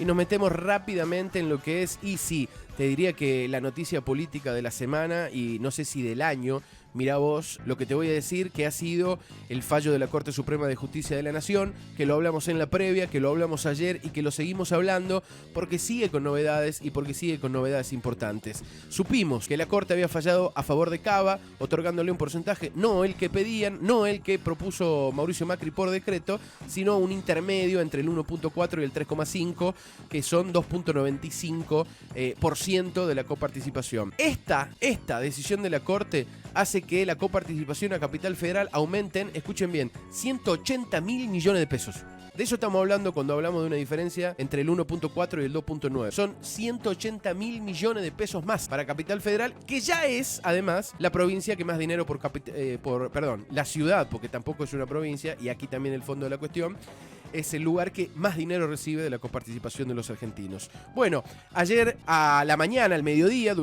y nos metemos rápidamente en lo que es, y sí, te diría que la noticia política de la semana, y no sé si del año. Mirá vos lo que te voy a decir, que ha sido el fallo de la Corte Suprema de Justicia de la Nación, que lo hablamos en la previa, que lo hablamos ayer y que lo seguimos hablando porque sigue con novedades y porque sigue con novedades importantes. Supimos que la Corte había fallado a favor de Cava, otorgándole un porcentaje, no el que pedían, no el que propuso Mauricio Macri por decreto, sino un intermedio entre el 1.4 y el 3.5, que son 2.95% de la coparticipación. Esta decisión de la Corte hace que la coparticipación a Capital Federal aumenten, escuchen bien, 180.000 millones de pesos. De eso estamos hablando cuando hablamos de una diferencia entre el 1.4 y el 2.9. Son 180.000 millones de pesos más para Capital Federal, que ya es, además, la provincia que más dinero la ciudad, porque tampoco es una provincia, y aquí también el fondo de la cuestión, es el lugar que más dinero recibe de la coparticipación de los argentinos. Bueno, ayer a la mañana, al mediodía,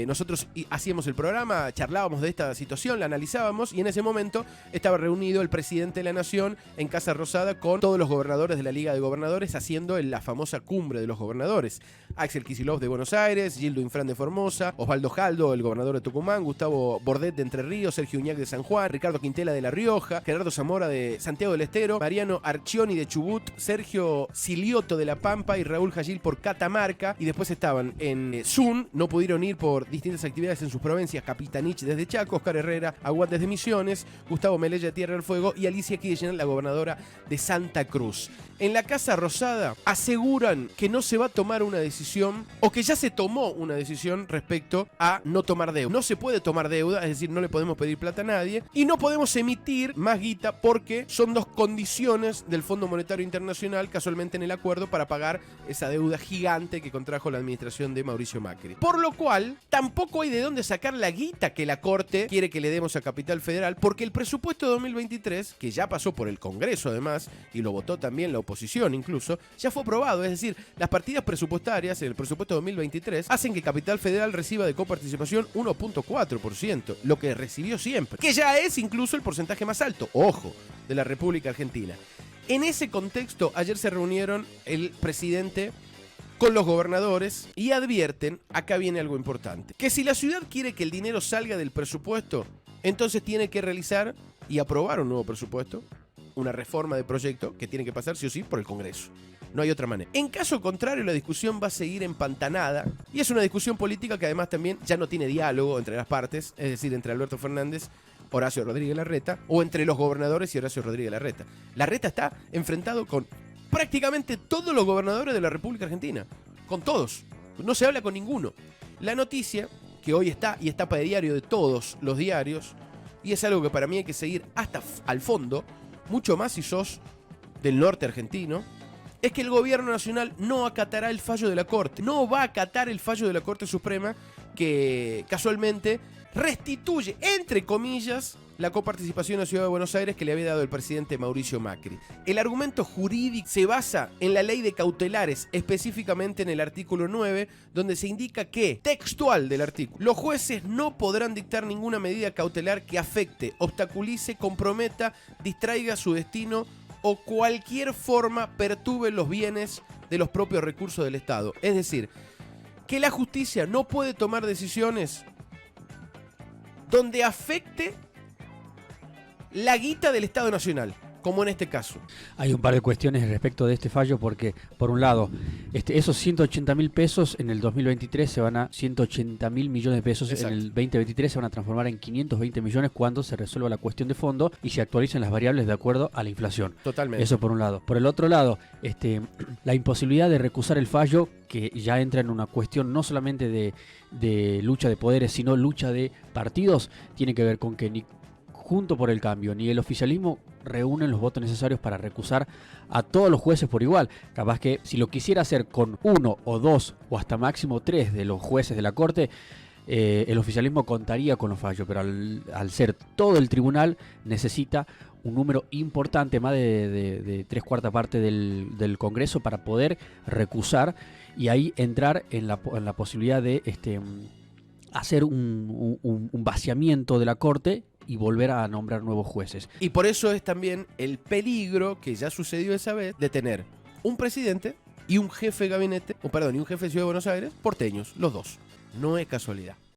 nosotros hacíamos el programa, charlábamos de esta situación, la analizábamos, y en ese momento estaba reunido el presidente de la Nación en Casa Rosada con todos los gobernadores de la Liga de Gobernadores, haciendo la famosa cumbre de los gobernadores. Axel Kicillof de Buenos Aires, Gildo Infran de Formosa, Osvaldo Jaldo, el gobernador de Tucumán, Gustavo Bordet de Entre Ríos, Sergio Uñac de San Juan, Ricardo Quintela de La Rioja, Gerardo Zamora de Santiago del Estero, Mariano Archioni de Chubut, Sergio Silioto de La Pampa y Raúl Jagil por Catamarca. Y después estaban en Zoom, no pudieron ir por distintas actividades en sus provincias, Capitanich desde Chaco, Oscar Herrera, Aguad desde Misiones, Gustavo Melella de Tierra del Fuego y Alicia Kirchner, la gobernadora de Santa Cruz. En la Casa Rosada aseguran que no se va a tomar una decisión, o que ya se tomó una decisión respecto a no tomar deuda. No se puede tomar deuda, es decir, no le podemos pedir plata a nadie, y no podemos emitir más guita porque son dos condiciones del Fondo Monetario Internacional, casualmente en el acuerdo, para pagar esa deuda gigante que contrajo la administración de Mauricio Macri. Por lo cual, tampoco hay de dónde sacar la guita que la Corte quiere que le demos a Capital Federal, porque el presupuesto de 2023, que ya pasó por el Congreso además, y lo votó también la oposición incluso, ya fue aprobado. Es decir, las partidas presupuestarias en el presupuesto de 2023 hacen que Capital Federal reciba de coparticipación 1.4%, lo que recibió siempre, que ya es incluso el porcentaje más alto, ojo, de la República Argentina. En ese contexto, ayer se reunieron el presidente con los gobernadores y advierten, acá viene algo importante, que si la ciudad quiere que el dinero salga del presupuesto, entonces tiene que realizar y aprobar un nuevo presupuesto, una reforma de proyecto que tiene que pasar sí o sí por el Congreso. No hay otra manera. En caso contrario, la discusión va a seguir empantanada, y es una discusión política que además también ya no tiene diálogo entre las partes, es decir, entre Alberto Fernández, Horacio Rodríguez Larreta, o entre los gobernadores y Horacio Rodríguez Larreta. Larreta está enfrentado con prácticamente todos los gobernadores de la República Argentina. Con todos. No se habla con ninguno. La noticia, que hoy está y es tapa de diario de todos los diarios, y es algo que para mí hay que seguir hasta al fondo, mucho más si sos del norte argentino, es que el gobierno nacional no acatará el fallo de la Corte. No va a acatar el fallo de la Corte Suprema, que casualmente restituye, entre comillas, la coparticipación en la Ciudad de Buenos Aires que le había dado el presidente Mauricio Macri. El argumento jurídico se basa en la ley de cautelares, específicamente en el artículo 9, donde se indica que, textual del artículo, los jueces no podrán dictar ninguna medida cautelar que afecte, obstaculice, comprometa, distraiga su destino o cualquier forma perturbe los bienes de los propios recursos del Estado. Es decir, que la justicia no puede tomar decisiones donde afecte la guita del Estado Nacional, como en este caso. Hay un par de cuestiones respecto de este fallo, porque por un lado, esos 180.000 pesos en el 2023 se van a 180.000 millones de pesos. Exacto. En el 2023 se van a transformar en 520 millones cuando se resuelva la cuestión de fondo y se actualicen las variables de acuerdo a la inflación. Totalmente. Eso por un lado. Por el otro lado, la imposibilidad de recusar el fallo, que ya entra en una cuestión no solamente de lucha de poderes, sino lucha de partidos, tiene que ver con que ni Junto por el Cambio ni el oficialismo reúnen los votos necesarios para recusar a todos los jueces por igual. Capaz que si lo quisiera hacer con 1 o 2 o hasta máximo 3 de los jueces de la Corte, el oficialismo contaría con los fallos, pero al ser todo el tribunal necesita un número importante, más de 3/4 parte del Congreso, para poder recusar y ahí entrar en la posibilidad de hacer un vaciamiento de la Corte y volver a nombrar nuevos jueces. Y por eso es también el peligro que ya sucedió esa vez de tener un presidente y un jefe de gabinete, y un jefe de Ciudad de Buenos Aires, porteños, los dos. No es casualidad.